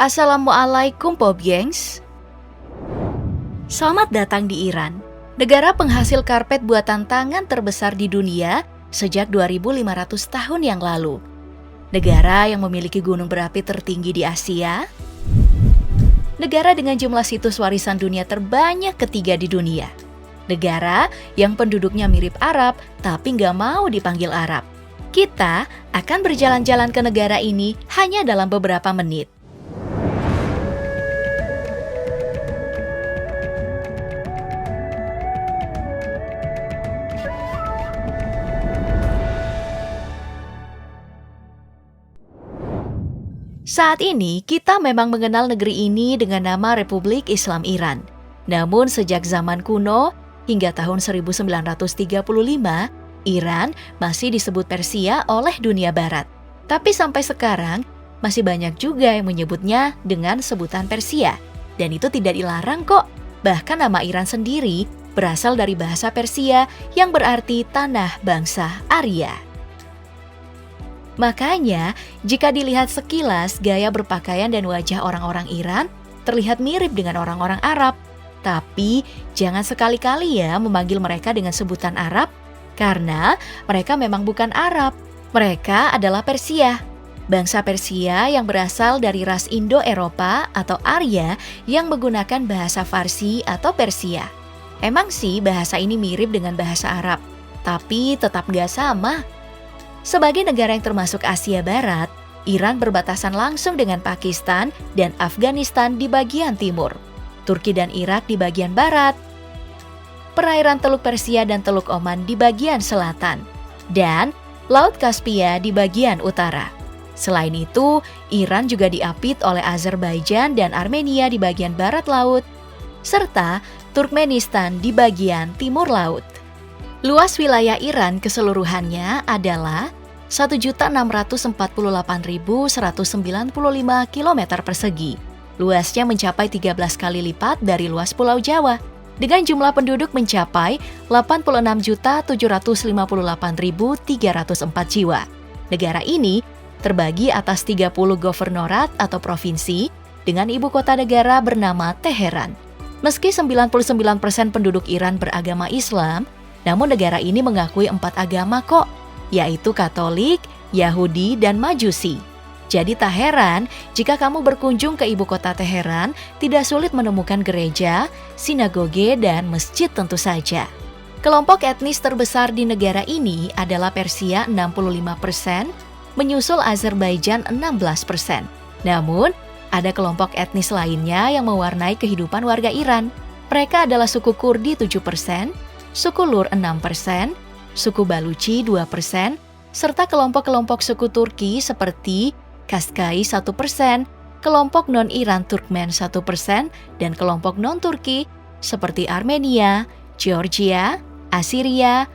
Assalamualaikum Pop Gengs. Selamat datang di Iran, negara penghasil karpet buatan tangan terbesar di dunia sejak 2500 tahun yang lalu. Negara yang memiliki gunung berapi tertinggi di Asia. Negara dengan jumlah situs warisan dunia terbanyak ketiga di dunia. Negara yang penduduknya mirip Arab tapi nggak mau dipanggil Arab. Kita akan berjalan-jalan ke negara ini hanya dalam beberapa menit. Saat ini, kita memang mengenal negeri ini dengan nama Republik Islam Iran. Namun sejak zaman kuno hingga tahun 1935, Iran masih disebut Persia oleh dunia barat. Tapi sampai sekarang, masih banyak juga yang menyebutnya dengan sebutan Persia. Dan itu tidak dilarang kok. Bahkan nama Iran sendiri berasal dari bahasa Persia yang berarti tanah bangsa Arya. Makanya, jika dilihat sekilas, gaya berpakaian dan wajah orang-orang Iran terlihat mirip dengan orang-orang Arab. Tapi, jangan sekali-kali ya memanggil mereka dengan sebutan Arab, karena mereka memang bukan Arab. Mereka adalah Persia. Bangsa Persia yang berasal dari ras Indo-Eropa atau Arya yang menggunakan bahasa Farsi atau Persia. Emang sih bahasa ini mirip dengan bahasa Arab, tapi tetap gak sama. Sebagai negara yang termasuk Asia Barat, Iran berbatasan langsung dengan Pakistan dan Afghanistan di bagian timur, Turki dan Irak di bagian barat, perairan Teluk Persia dan Teluk Oman di bagian selatan, dan Laut Kaspia di bagian utara. Selain itu, Iran juga diapit oleh Azerbaijan dan Armenia di bagian barat laut, serta Turkmenistan di bagian timur laut. Luas wilayah Iran keseluruhannya adalah 1.648.195 km persegi. Luasnya mencapai 13 kali lipat dari luas Pulau Jawa, dengan jumlah penduduk mencapai 86.758.304 jiwa. Negara ini terbagi atas 30 governorat atau provinsi dengan ibu kota negara bernama Teheran. Meski 99% penduduk Iran beragama Islam, namun negara ini mengakui 4 agama kok, yaitu Katolik, Yahudi, dan Majusi. Jadi tak heran jika kamu berkunjung ke ibu kota Teheran, tidak sulit menemukan gereja, sinagoge, dan masjid tentu saja. Kelompok etnis terbesar di negara ini adalah Persia 65%, menyusul Azerbaijan 16%. Namun, ada kelompok etnis lainnya yang mewarnai kehidupan warga Iran. Mereka adalah suku Kurdi 7%, suku Lur 6%, suku Baluchi 2%, serta kelompok-kelompok suku Turki seperti Kaskai 1%, kelompok non-Iran Turkmen 1%, dan kelompok non-Turki seperti Armenia, Georgia, Assyria,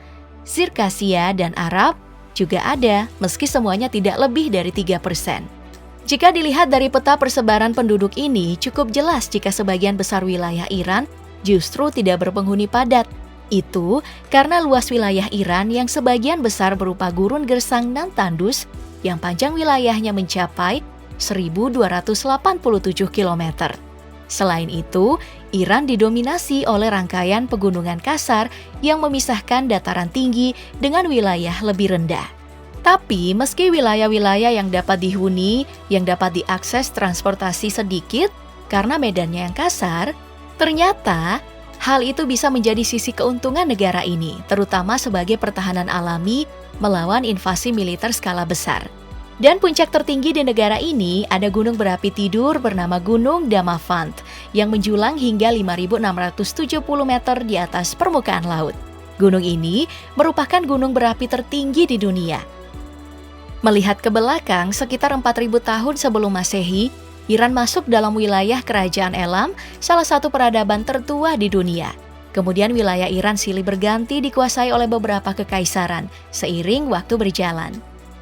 Circassia, dan Arab juga ada, meski semuanya tidak lebih dari 3%. Jika dilihat dari peta persebaran penduduk ini, cukup jelas jika sebagian besar wilayah Iran justru tidak berpenghuni padat. Itu karena luas wilayah Iran yang sebagian besar berupa gurun gersang dan tandus yang panjang wilayahnya mencapai 1.287 km. Selain itu, Iran didominasi oleh rangkaian pegunungan kasar yang memisahkan dataran tinggi dengan wilayah lebih rendah. Tapi meski wilayah-wilayah yang dapat dihuni, yang dapat diakses transportasi sedikit karena medannya yang kasar, ternyata hal itu bisa menjadi sisi keuntungan negara ini, terutama sebagai pertahanan alami melawan invasi militer skala besar. Dan puncak tertinggi di negara ini ada gunung berapi tidur bernama Gunung Damavand yang menjulang hingga 5.670 meter di atas permukaan laut. Gunung ini merupakan gunung berapi tertinggi di dunia. Melihat ke belakang, sekitar 4.000 tahun sebelum Masehi, Iran masuk dalam wilayah Kerajaan Elam, salah satu peradaban tertua di dunia. Kemudian wilayah Iran silih berganti dikuasai oleh beberapa kekaisaran seiring waktu berjalan.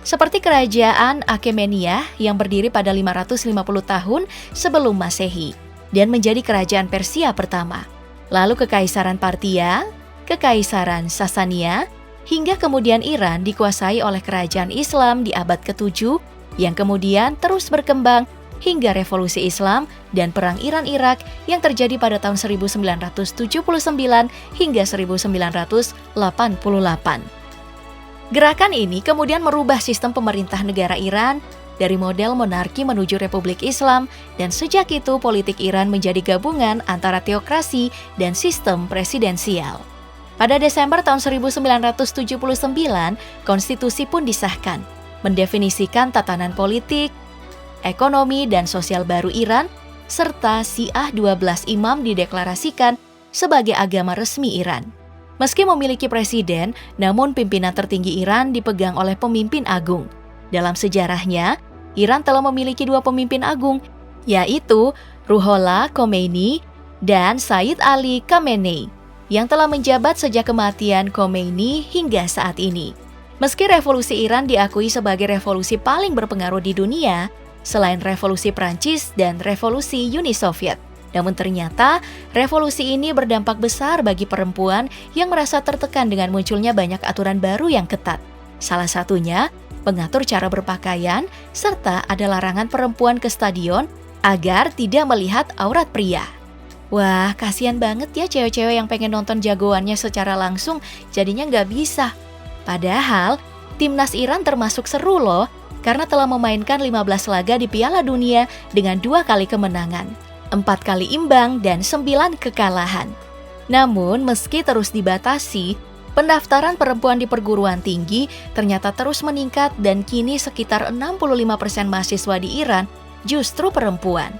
Seperti Kerajaan Achaemenida yang berdiri pada 550 tahun sebelum Masehi dan menjadi kerajaan Persia pertama. Lalu Kekaisaran Parthia, Kekaisaran Sasania, hingga kemudian Iran dikuasai oleh kerajaan Islam di abad ke-7 yang kemudian terus berkembang hingga revolusi Islam dan perang Iran-Irak yang terjadi pada tahun 1979 hingga 1988. Gerakan ini kemudian merubah sistem pemerintah negara Iran dari model monarki menuju Republik Islam, dan sejak itu politik Iran menjadi gabungan antara teokrasi dan sistem presidensial. Pada Desember tahun 1979, konstitusi pun disahkan, mendefinisikan tatanan politik, ekonomi, dan sosial baru Iran, serta Syiah 12 imam dideklarasikan sebagai agama resmi Iran. Meski memiliki presiden, namun pimpinan tertinggi Iran dipegang oleh pemimpin agung. Dalam sejarahnya, Iran telah memiliki dua pemimpin agung, yaitu Ruhollah Khomeini dan Sayyid Ali Khamenei, yang telah menjabat sejak kematian Khomeini hingga saat ini. Meski revolusi Iran diakui sebagai revolusi paling berpengaruh di dunia, selain revolusi Prancis dan revolusi Uni Soviet, namun ternyata revolusi ini berdampak besar bagi perempuan yang merasa tertekan dengan munculnya banyak aturan baru yang ketat. Salah satunya mengatur cara berpakaian, serta ada larangan perempuan ke stadion agar tidak melihat aurat pria. Wah, kasihan banget ya cewek-cewek yang pengen nonton jagoannya secara langsung, jadinya nggak bisa. Padahal, timnas Iran termasuk seru loh, karena telah memainkan 15 laga di Piala Dunia dengan 2 kali kemenangan, 4 kali imbang, dan 9 kekalahan. Namun, meski terus dibatasi, pendaftaran perempuan di perguruan tinggi ternyata terus meningkat dan kini sekitar 65% mahasiswa di Iran justru perempuan.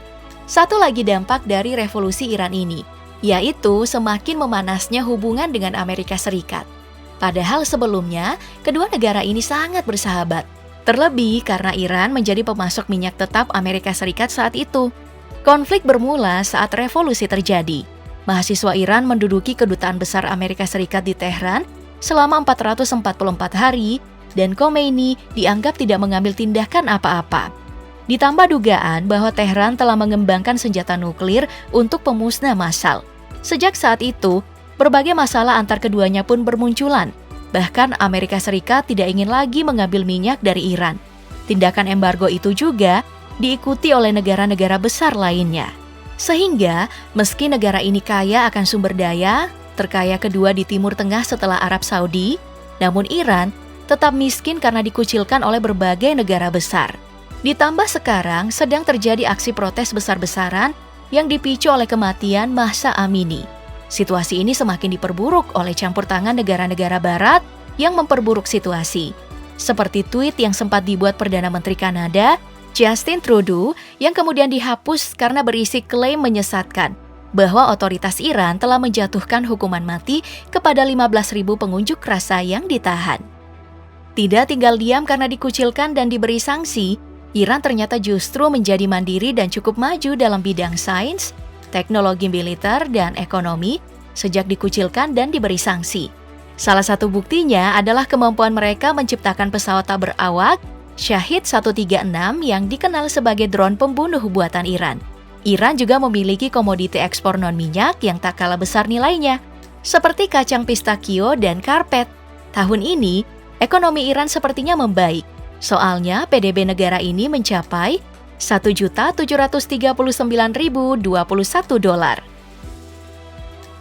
Satu lagi dampak dari revolusi Iran ini, yaitu semakin memanasnya hubungan dengan Amerika Serikat. Padahal sebelumnya, kedua negara ini sangat bersahabat. Terlebih karena Iran menjadi pemasok minyak tetap Amerika Serikat saat itu. Konflik bermula saat revolusi terjadi. Mahasiswa Iran menduduki kedutaan besar Amerika Serikat di Teheran selama 444 hari dan Khomeini dianggap tidak mengambil tindakan apa-apa. Ditambah dugaan bahwa Teheran telah mengembangkan senjata nuklir untuk pemusnah massal. Sejak saat itu, berbagai masalah antar keduanya pun bermunculan. Bahkan Amerika Serikat tidak ingin lagi mengambil minyak dari Iran. Tindakan embargo itu juga diikuti oleh negara-negara besar lainnya. Sehingga, meski negara ini kaya akan sumber daya, terkaya kedua di Timur Tengah setelah Arab Saudi, namun Iran tetap miskin karena dikucilkan oleh berbagai negara besar. Ditambah sekarang sedang terjadi aksi protes besar-besaran yang dipicu oleh kematian Mahsa Amini. Situasi ini semakin diperburuk oleh campur tangan negara-negara barat yang memperburuk situasi. Seperti tweet yang sempat dibuat Perdana Menteri Kanada, Justin Trudeau, yang kemudian dihapus karena berisi klaim menyesatkan bahwa otoritas Iran telah menjatuhkan hukuman mati kepada 15.000 pengunjuk rasa yang ditahan. Tidak tinggal diam karena dikucilkan dan diberi sanksi, Iran ternyata justru menjadi mandiri dan cukup maju dalam bidang sains, teknologi militer, dan ekonomi sejak dikucilkan dan diberi sanksi. Salah satu buktinya adalah kemampuan mereka menciptakan pesawat tak berawak Shahid 136 yang dikenal sebagai drone pembunuh buatan Iran. Iran juga memiliki komoditi ekspor non-minyak yang tak kalah besar nilainya, seperti kacang pistakio dan karpet. Tahun ini, ekonomi Iran sepertinya membaik. Soalnya PDB negara ini mencapai $1.739.021.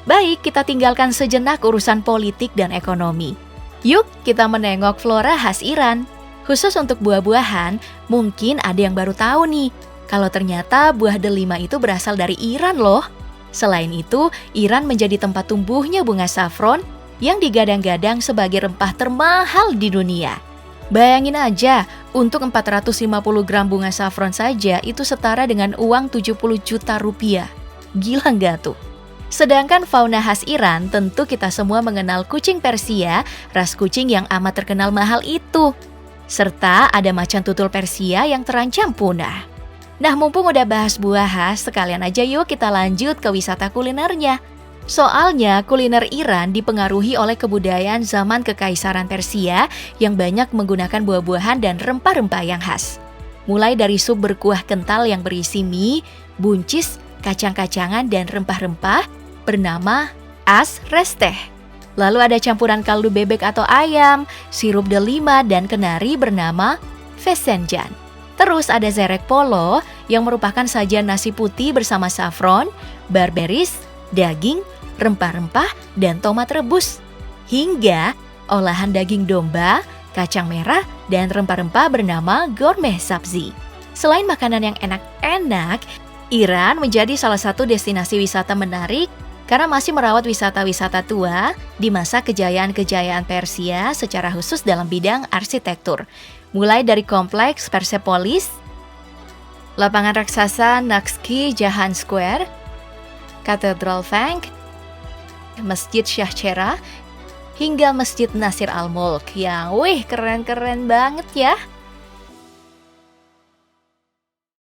Baik, kita tinggalkan sejenak urusan politik dan ekonomi. Yuk, kita menengok flora khas Iran. Khusus untuk buah-buahan, mungkin ada yang baru tahu nih, kalau ternyata buah delima itu berasal dari Iran loh. Selain itu, Iran menjadi tempat tumbuhnya bunga saffron yang digadang-gadang sebagai rempah termahal di dunia. Bayangin aja, untuk 450 gram bunga saffron saja itu setara dengan uang 70 juta rupiah. Gila nggak tuh? Sedangkan fauna khas Iran, tentu kita semua mengenal kucing Persia, ras kucing yang amat terkenal mahal itu. Serta ada macan tutul Persia yang terancam punah. Nah, mumpung udah bahas buah khas, sekalian aja yuk kita lanjut ke wisata kulinernya. Soalnya kuliner Iran dipengaruhi oleh kebudayaan zaman Kekaisaran Persia yang banyak menggunakan buah-buahan dan rempah-rempah yang khas. Mulai dari sup berkuah kental yang berisi mie, buncis, kacang-kacangan dan rempah-rempah bernama as resteh. Lalu ada campuran kaldu bebek atau ayam, sirup delima dan kenari bernama fesenjan. Terus ada zerek polo yang merupakan sajian nasi putih bersama saffron, barberries, daging, rempah-rempah, dan tomat rebus. Hingga olahan daging domba, kacang merah, dan rempah-rempah bernama gourmet sabzi. Selain makanan yang enak-enak, Iran menjadi salah satu destinasi wisata menarik karena masih merawat wisata-wisata tua di masa kejayaan-kejayaan Persia secara khusus dalam bidang arsitektur. Mulai dari kompleks Persepolis, lapangan raksasa Nakski Jahan Square, Katedral Fang, Masjid Shah Cheragh, hingga Masjid Nasir Al-Mulk yang keren-keren banget ya.